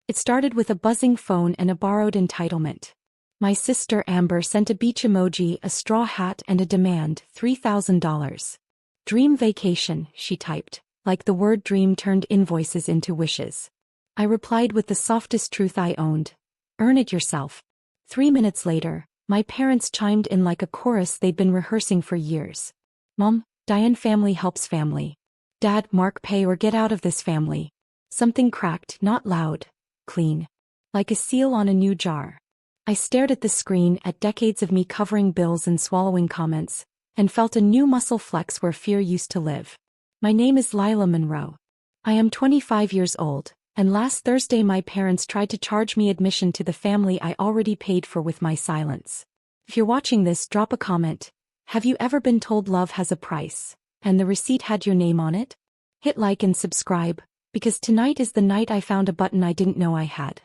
It started with a buzzing phone and a borrowed entitlement. My sister Amber sent a beach emoji, a straw hat and a demand, $3,000. Dream vacation, she typed, like the word dream turned invoices into wishes. I replied with the softest truth I owned. Earn it yourself. 3 minutes later, my parents chimed in like a chorus they'd been rehearsing for years. Mom, Diane, family helps family. Dad, Mark, pay or get out of this family. Something cracked, not loud, clean. Like a seal on a new jar. I stared at the screen, at decades of me covering bills and swallowing comments, and felt a new muscle flex where fear used to live. My name is Lila Monroe. I am 25 years old, and last Thursday my parents tried to charge me admission to the family I already paid for with my silence. If you're watching this, drop a comment. Have you ever been told love has a price, and the receipt had your name on it? Hit like and subscribe, because tonight is the night I found a button I didn't know I had.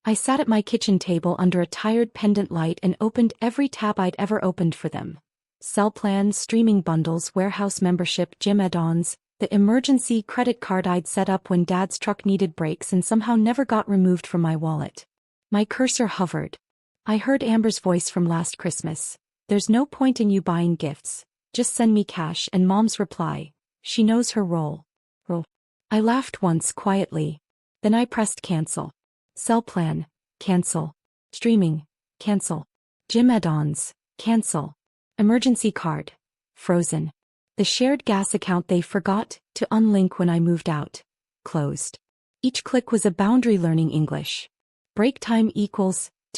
I sat at my kitchen table under a tired pendant light and opened every tab I'd ever opened for them. Cell plans, streaming bundles, warehouse membership, gym add-ons, the emergency credit card I'd set up when Dad's truck needed brakes and somehow never got removed from my wallet. My cursor hovered. I heard Amber's voice from last Christmas. There's no point in you buying gifts. Just send me cash, and Mom's reply. She knows her role. I laughed once quietly. Then I pressed cancel. Cell plan, cancel. Streaming, cancel. Gym add-ons, cancel. Emergency card, frozen. The shared gas account they forgot to unlink when I moved out, closed. Each click was a boundary learning English. Break time equals, //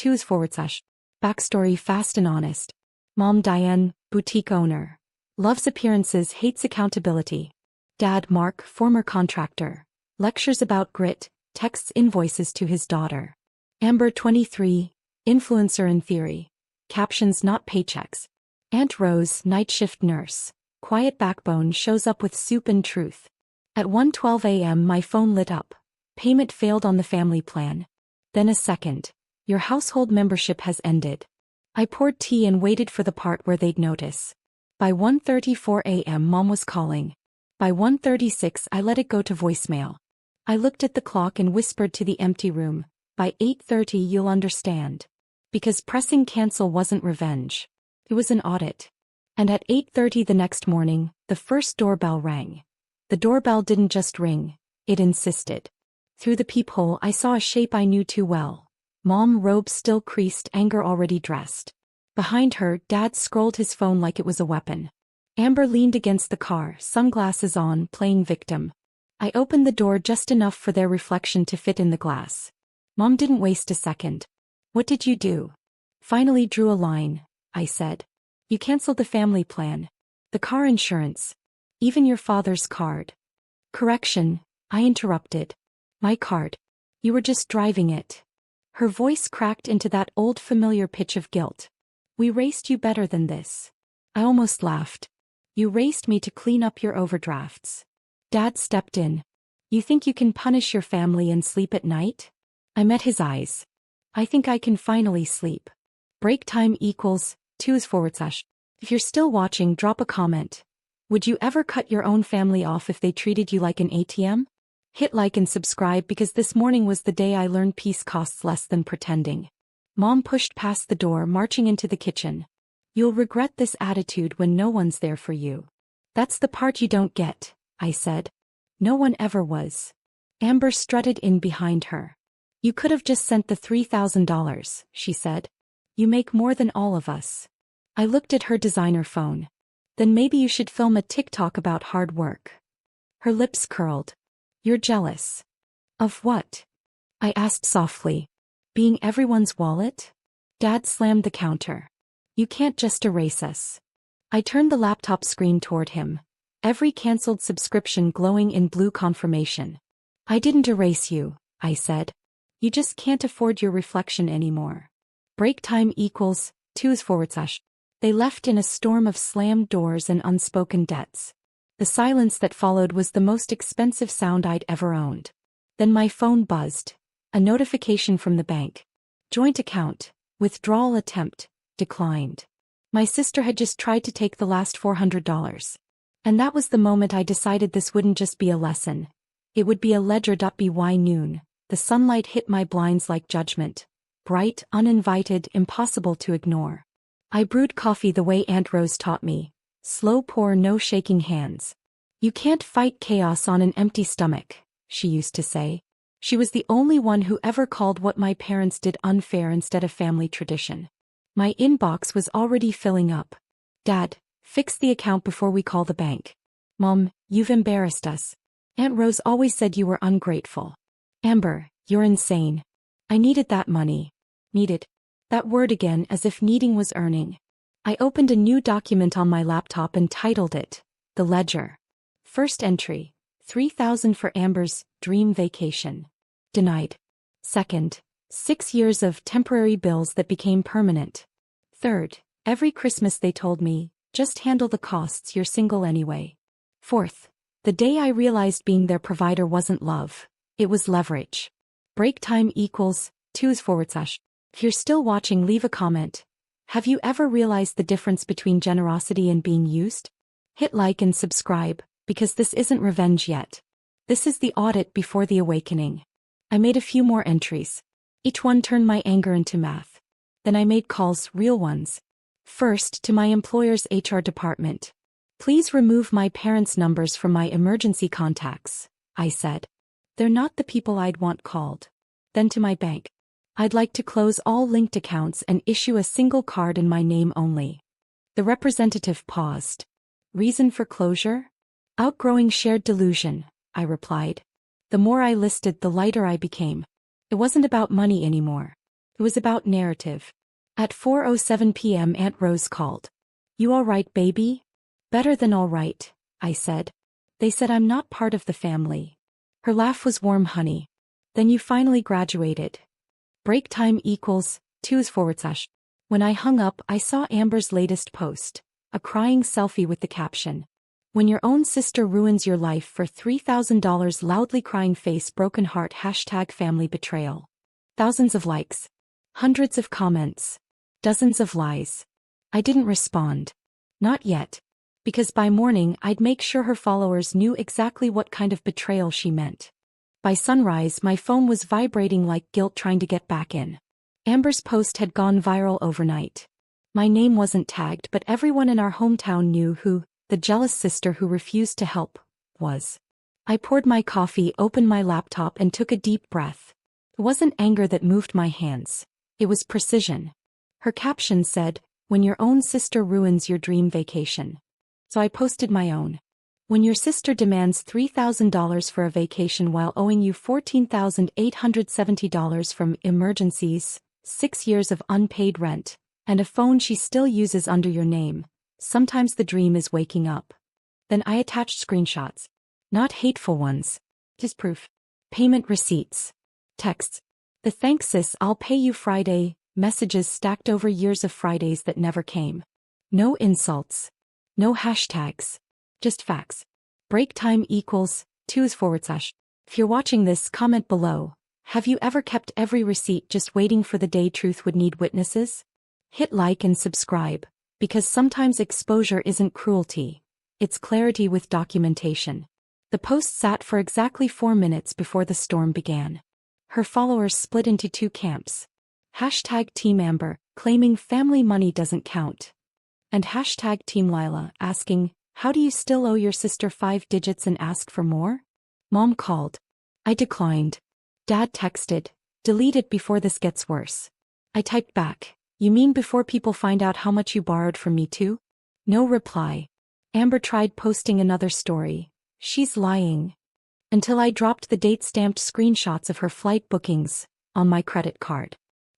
Backstory fast and honest. Mom Diane, boutique owner. Loves appearances, hates accountability. Dad Mark, former contractor. Lectures about grit. Texts invoices to his daughter. Amber 23, influencer in theory. Captions not paychecks. Aunt Rose, night shift nurse. Quiet backbone, shows up with soup and truth. At 1:12 a.m. my phone lit up. Payment failed on the family plan. Then a second. Your household membership has ended. I poured tea and waited for the part where they'd notice. By 1:34 a.m. Mom was calling. By 1:36 I let it go to voicemail. I looked at the clock and whispered to the empty room, by 8:30 you'll understand. Because pressing cancel wasn't revenge. It was an audit. And at 8:30 the next morning, the first doorbell rang. The doorbell didn't just ring, it insisted. Through the peephole I saw a shape I knew too well. Mom, robe still creased, anger already dressed. Behind her, Dad scrolled his phone like it was a weapon. Amber leaned against the car, sunglasses on, playing victim. I opened the door just enough for their reflection to fit in the glass. Mom didn't waste a second. What did you do? Finally drew a line, I said. You canceled the family plan. The car insurance. Even your father's card. Correction, I interrupted. My card. You were just driving it. Her voice cracked into that old familiar pitch of guilt. We raced you better than this. I almost laughed. You raced me to clean up your overdrafts. Dad stepped in. You think you can punish your family and sleep at night? I met his eyes. I think I can finally sleep. Break time equals, // If you're still watching, drop a comment. Would you ever cut your own family off if they treated you like an ATM? Hit like and subscribe because this morning was the day I learned peace costs less than pretending. Mom pushed past the door, marching into the kitchen. You'll regret this attitude when no one's there for you. That's the part you don't get, I said. No one ever was. Amber strutted in behind her. You could have just sent the $3,000, she said. You make more than all of us. I looked at her designer phone. Then maybe you should film a TikTok about hard work. Her lips curled. You're jealous. Of what? I asked softly. Being everyone's wallet? Dad slammed the counter. You can't just erase us. I turned the laptop screen toward him. Every cancelled subscription glowing in blue confirmation. I didn't erase you, I said. You just can't afford your reflection anymore. Break time equals, // They left in a storm of slammed doors and unspoken debts. The silence that followed was the most expensive sound I'd ever owned. Then my phone buzzed. A notification from the bank. Joint account, withdrawal attempt, declined. My sister had just tried to take the last $400. And that was the moment I decided this wouldn't just be a lesson. It would be a ledger.by noon, The sunlight hit my blinds like judgment. Bright, uninvited, impossible to ignore. I brewed coffee the way Aunt Rose taught me. Slow pour, no shaking hands. You can't fight chaos on an empty stomach, she used to say. She was the only one who ever called what my parents did unfair instead of family tradition. My inbox was already filling up. Dad, fix the account before we call the bank. Mom, you've embarrassed us. Aunt Rose always said you were ungrateful. Amber, you're insane. I needed that money. Needed. That word again, as if needing was earning. I opened a new document on my laptop and titled it, The Ledger. First entry, $3,000 for Amber's dream vacation. Denied. Second, 6 years of temporary bills that became permanent. Third, every Christmas they told me, just handle the costs, you're single anyway. Fourth, the day I realized being their provider wasn't love, it was leverage. Break time equals 2/. If you're still watching, leave a comment. Have you ever realized the difference between generosity and being used? Hit like and subscribe, because this isn't revenge yet. This is the audit before the awakening. I made a few more entries. Each one turned my anger into math. Then I made calls, real ones. First, to my employer's HR department. Please remove my parents' numbers from my emergency contacts, I said. They're not the people I'd want called. Then to my bank. I'd like to close all linked accounts and issue a single card in my name only. The representative paused. Reason for closure? Outgrowing shared delusion, I replied. The more I listed, the lighter I became. It wasn't about money anymore. It was about narrative. At 4:07 p.m. Aunt Rose called. You all right, baby? Better than all right, I said. They said I'm not part of the family. Her laugh was warm honey. Then you finally graduated. Break time equals 2/. When I hung up, I saw Amber's latest post, a crying selfie with the caption, When your own sister ruins your life for $3,000, loudly crying face, broken heart, #family betrayal. Thousands of likes. Hundreds of comments. Dozens of lies. I didn't respond. Not yet. Because by morning I'd make sure her followers knew exactly what kind of betrayal she meant. By sunrise my phone was vibrating like guilt trying to get back in. Amber's post had gone viral overnight. My name wasn't tagged, but everyone in our hometown knew who the jealous sister who refused to help was. I poured my coffee, opened my laptop, and took a deep breath. It wasn't anger that moved my hands. It was precision. Her caption said, When your own sister ruins your dream vacation. So I posted my own. When your sister demands $3,000 for a vacation while owing you $14,870 from emergencies, 6 years of unpaid rent, and a phone she still uses under your name, sometimes the dream is waking up. Then I attached screenshots. Not hateful ones. Just proof. Payment receipts. Texts. The thanks sis, I'll pay you Friday. Messages stacked over years of Fridays that never came. No insults. No hashtags. Just facts. Break time equals 2/. If you're watching this, comment below. Have you ever kept every receipt just waiting for the day truth would need witnesses? Hit like and subscribe, because sometimes exposure isn't cruelty. It's clarity with documentation. The post sat for exactly 4 minutes before the storm began. Her followers split into 2 camps. #Team Amber, claiming family money doesn't count. And #Team Lila, asking, how do you still owe your sister 5 digits and ask for more? Mom called. I declined. Dad texted, delete it before this gets worse. I typed back, you mean before people find out how much you borrowed from me too? No reply. Amber tried posting another story. She's lying. Until I dropped the date-stamped screenshots of her flight bookings on my credit card.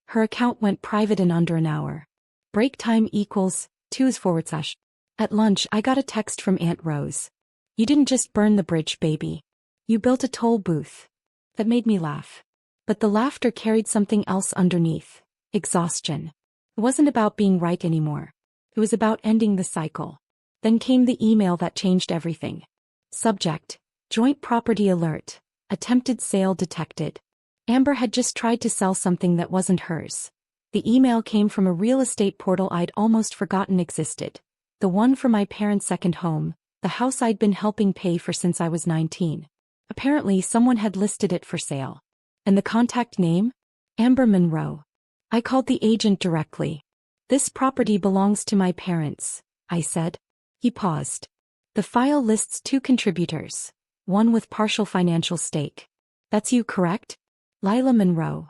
Her account went private in under an hour. Break time equals 2/. At lunch I got a text from Aunt Rose. You didn't just burn the bridge, baby. You built a toll booth. That made me laugh. But the laughter carried something else underneath. Exhaustion. It wasn't about being right anymore. It was about ending the cycle. Then came the email that changed everything. Subject, joint property alert, attempted sale detected. Amber had just tried to sell something that wasn't hers. The email came from a real estate portal I'd almost forgotten existed. The one for my parents' second home, the house I'd been helping pay for since I was 19. Apparently someone had listed it for sale. And the contact name? Amber Monroe. I called the agent directly. This property belongs to my parents, I said. He paused. The file lists 2 contributors, one with partial financial stake. That's you, correct? Lila Monroe.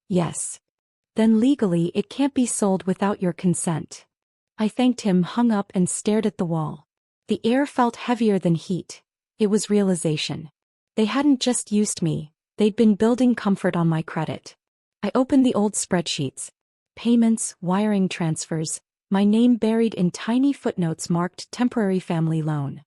Yes. Then legally it can't be sold without your consent. I thanked him, hung up and stared at the wall. The air felt heavier than heat. It was realization. They hadn't just used me, they'd been building comfort on my credit. I opened the old spreadsheets. Payments, wiring transfers, my name buried in tiny footnotes marked temporary family loan.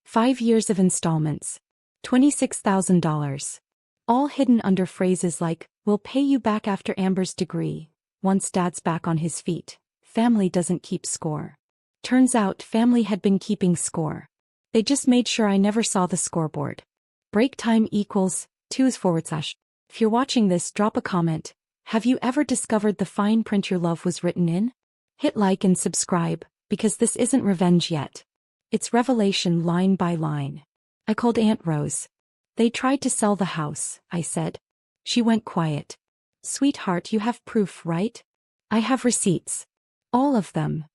5 years of installments. $26,000. All hidden under phrases like, we'll pay you back after Amber's degree, once Dad's back on his feet. Family doesn't keep score. Turns out family had been keeping score. They just made sure I never saw the scoreboard. Break time equals 2/. If you're watching this, drop a comment. Have you ever discovered the fine print your love was written in? Hit like and subscribe, because this isn't revenge yet. It's revelation line by line. I called Aunt Rose. They tried to sell the house, I said. She went quiet. Sweetheart, you have proof, right? I have receipts. All of them.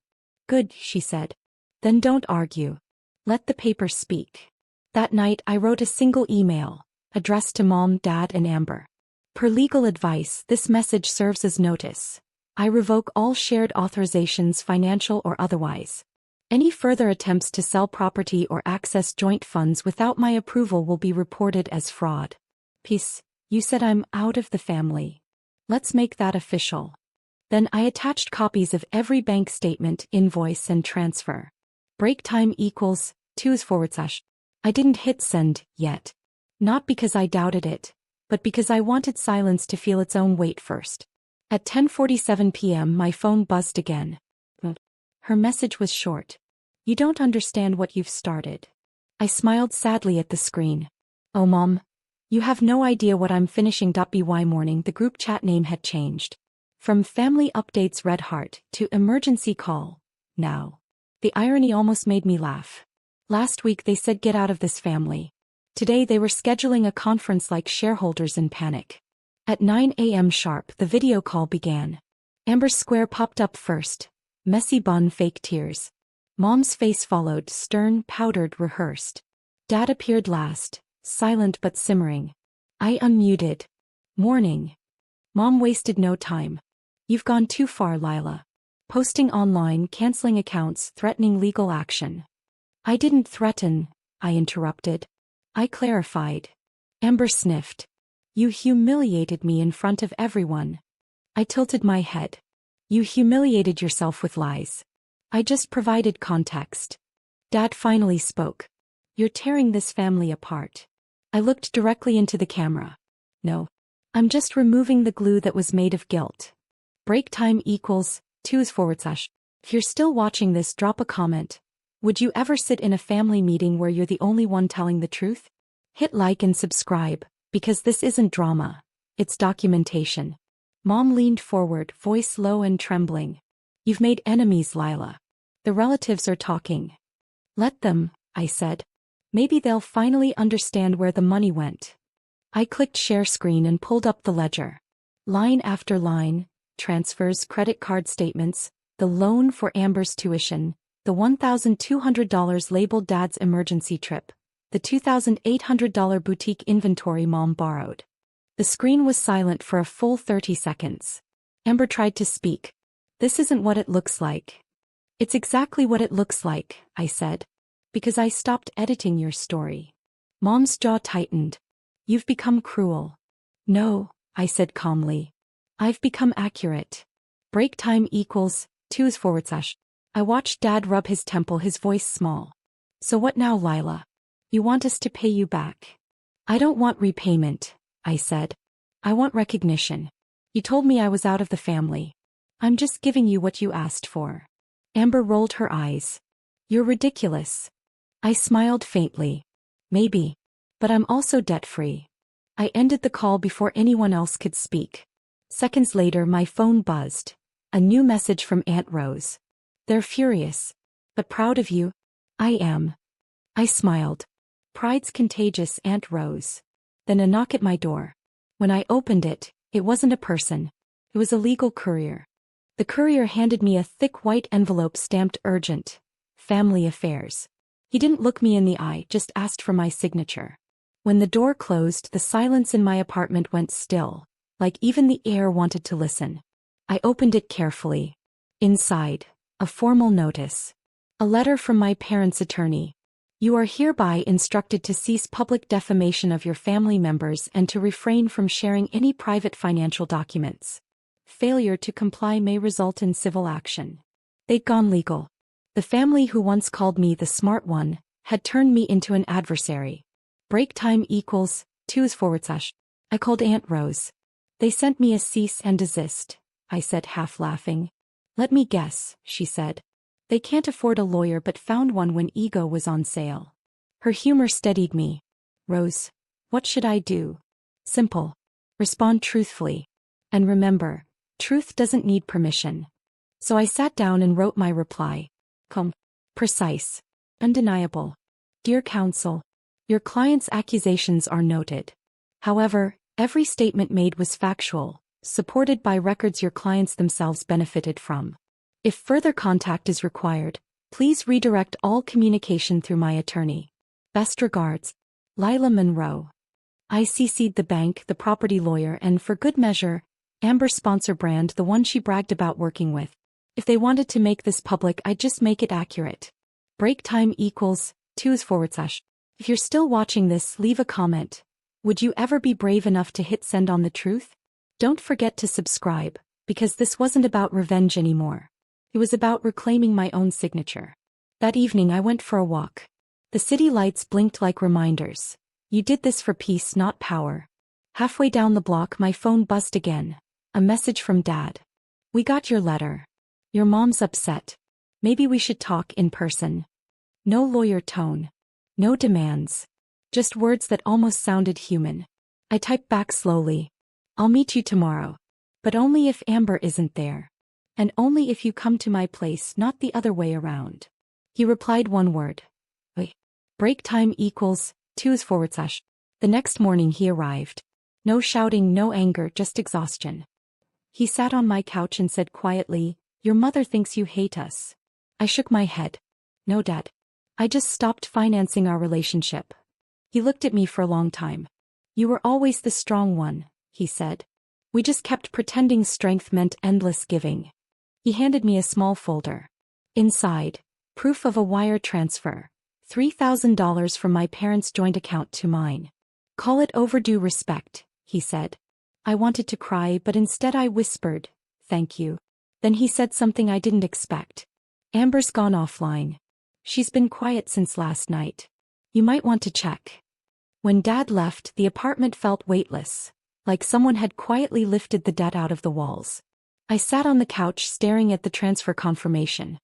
Good, she said. Then don't argue. Let the paper speak. That night I wrote a single email, addressed to Mom, Dad, and Amber. Per legal advice, this message serves as notice. I revoke all shared authorizations, financial or otherwise. Any further attempts to sell property or access joint funds without my approval will be reported as fraud. Peace, you said I'm out of the family. Let's make that official. Then I attached copies of every bank statement, invoice, and transfer. Break time equals 2/. I didn't hit send yet. Not because I doubted it, but because I wanted silence to feel its own weight first. At 10:47 p.m. my phone buzzed again. Her message was short. You don't understand what you've started. I smiled sadly at the screen. Oh Mom, you have no idea what I'm finishing. By morning the group chat name had changed. From Family Updates Red Heart to Emergency Call, now. The irony almost made me laugh. Last week they said get out of this family. Today they were scheduling a conference like shareholders in panic. At 9 a.m. sharp the video call began. Amber's square popped up first. Messy bun, fake tears. Mom's face followed, stern, powdered, rehearsed. Dad appeared last, silent but simmering. I unmuted. Morning. Mom wasted no time. You've gone too far, Lila. Posting online, canceling accounts, threatening legal action. I didn't threaten, I interrupted. I clarified. Amber sniffed. You humiliated me in front of everyone. I tilted my head. You humiliated yourself with lies. I just provided context. Dad finally spoke. You're tearing this family apart. I looked directly into the camera. No. I'm just removing the glue that was made of guilt. Break time equals 2/. If you're still watching this, drop a comment. Would you ever sit in a family meeting where you're the only one telling the truth? Hit like and subscribe, because this isn't drama. It's documentation. Mom leaned forward, voice low and trembling. You've made enemies, Lila. The relatives are talking. Let them, I said. Maybe they'll finally understand where the money went. I clicked share screen and pulled up the ledger. Line after line, transfers, credit card statements, the loan for Amber's tuition, the $1,200 labeled Dad's emergency trip, the $2,800 boutique inventory Mom borrowed. The screen was silent for a full 30 seconds. Amber tried to speak. This isn't what it looks like. It's exactly what it looks like, I said. Because I stopped editing your story. Mom's jaw tightened. You've become cruel. No, I said calmly. I've become accurate. Break time equals 2/. I watched Dad rub his temple, his voice small. So what now, Lila? You want us to pay you back? I don't want repayment, I said. I want recognition. You told me I was out of the family. I'm just giving you what you asked for. Amber rolled her eyes. You're ridiculous. I smiled faintly. Maybe. But I'm also debt-free. I ended the call before anyone else could speak. Seconds later my phone buzzed. A new message from Aunt Rose. They're furious. But proud of you. I am. I smiled. Pride's contagious, Aunt Rose. Then a knock at my door. When I opened it, it wasn't a person. It was a legal courier. The courier handed me a thick white envelope stamped urgent. Family affairs. He didn't look me in the eye, just asked for my signature. When the door closed, the silence in my apartment went still, like even the air wanted to listen. I opened it carefully. Inside, a formal notice. A letter from my parents' attorney. You are hereby instructed to cease public defamation of your family members and to refrain from sharing any private financial documents. Failure to comply may result in civil action. They'd gone legal. The family who once called me the smart one had turned me into an adversary. Break time equals 2/. I called Aunt Rose. They sent me a cease and desist, I said, half laughing. Let me guess, she said. They can't afford a lawyer but found one when ego was on sale. Her humor steadied me. Rose, what should I do? Simple. Respond truthfully. And remember, truth doesn't need permission. So I sat down and wrote my reply. Precise. Undeniable. Dear counsel, your client's accusations are noted. However, every statement made was factual, supported by records your clients themselves benefited from. If further contact is required, please redirect all communication through my attorney. Best regards, Lila Monroe. I CC'd the bank, the property lawyer, and for good measure, Amber's sponsor brand, the one she bragged about working with. If they wanted to make this public, I'd just make it accurate. Break time equals 2/. If you're still watching this, leave a comment. Would you ever be brave enough to hit send on the truth? Don't forget to subscribe, because this wasn't about revenge anymore. It was about reclaiming my own signature. That evening I went for a walk. The city lights blinked like reminders. You did this for peace, not power. Halfway down the block my phone buzzed again. A message from Dad. We got your letter. Your mom's upset. Maybe we should talk in person. No lawyer tone. No demands. Just words that almost sounded human. I typed back slowly. I'll meet you tomorrow. But only if Amber isn't there. And only if you come to my place, not the other way around. He replied one word. Wait. Break time equals 2/. The next morning he arrived. No shouting, no anger, just exhaustion. He sat on my couch and said quietly, Your mother thinks you hate us. I shook my head. No, Dad. I just stopped financing our relationship. He looked at me for a long time. You were always the strong one, he said. We just kept pretending strength meant endless giving. He handed me a small folder. Inside, proof of a wire transfer. $3,000 from my parents' joint account to mine. Call it overdue respect, he said. I wanted to cry, but instead I whispered, Thank you. Then he said something I didn't expect. Amber's gone offline. She's been quiet since last night. You might want to check. When Dad left, the apartment felt weightless, like someone had quietly lifted the debt out of the walls. I sat on the couch staring at the transfer confirmation.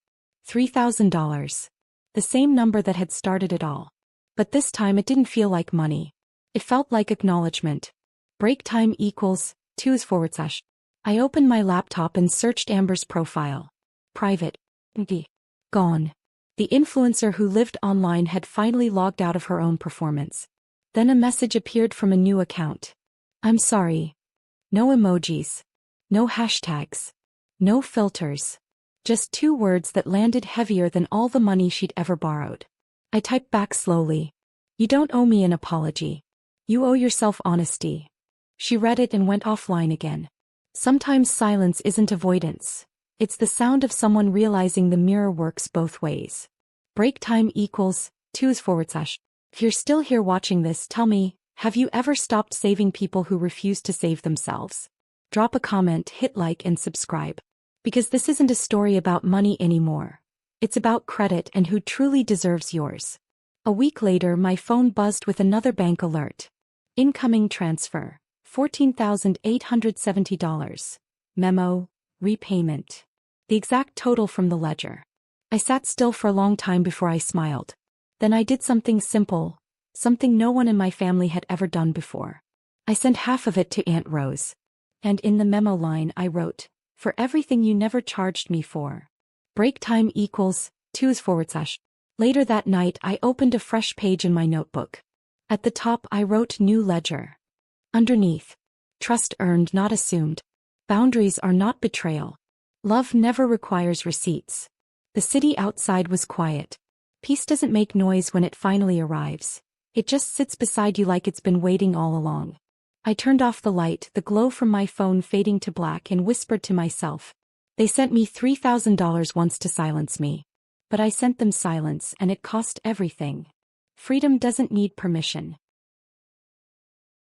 $3,000. The same number that had started it all. But this time it didn't feel like money. It felt like acknowledgement. Break time equals 2/. I opened my laptop and searched Amber's profile. Private. Gone. The influencer who lived online had finally logged out of her own performance. Then a message appeared from a new account. I'm sorry. No emojis. No hashtags. No filters. Just 2 words that landed heavier than all the money she'd ever borrowed. I typed back slowly. You don't owe me an apology. You owe yourself honesty. She read it and went offline again. Sometimes silence isn't avoidance. It's the sound of someone realizing the mirror works both ways. Break time equals 2/. If you're still here watching this, tell me, have you ever stopped saving people who refuse to save themselves? Drop a comment, hit like and subscribe. Because this isn't a story about money anymore. It's about credit and who truly deserves yours. A week later my phone buzzed with another bank alert. Incoming transfer. $14,870. Memo. Repayment. The exact total from the ledger. I sat still for a long time before I smiled. Then I did something simple, something no one in my family had ever done before. I sent half of it to Aunt Rose. And in the memo line I wrote, for everything you never charged me for. Break time equals 2/. Later that night I opened a fresh page in my notebook. At the top I wrote New Ledger. Underneath, Trust earned, not assumed. Boundaries are not betrayal. Love never requires receipts. The city outside was quiet. Peace doesn't make noise when it finally arrives. It just sits beside you like it's been waiting all along. I turned off the light, the glow from my phone fading to black, and whispered to myself. They sent me $3,000 once to silence me. But I sent them silence, and it cost everything. Freedom doesn't need permission.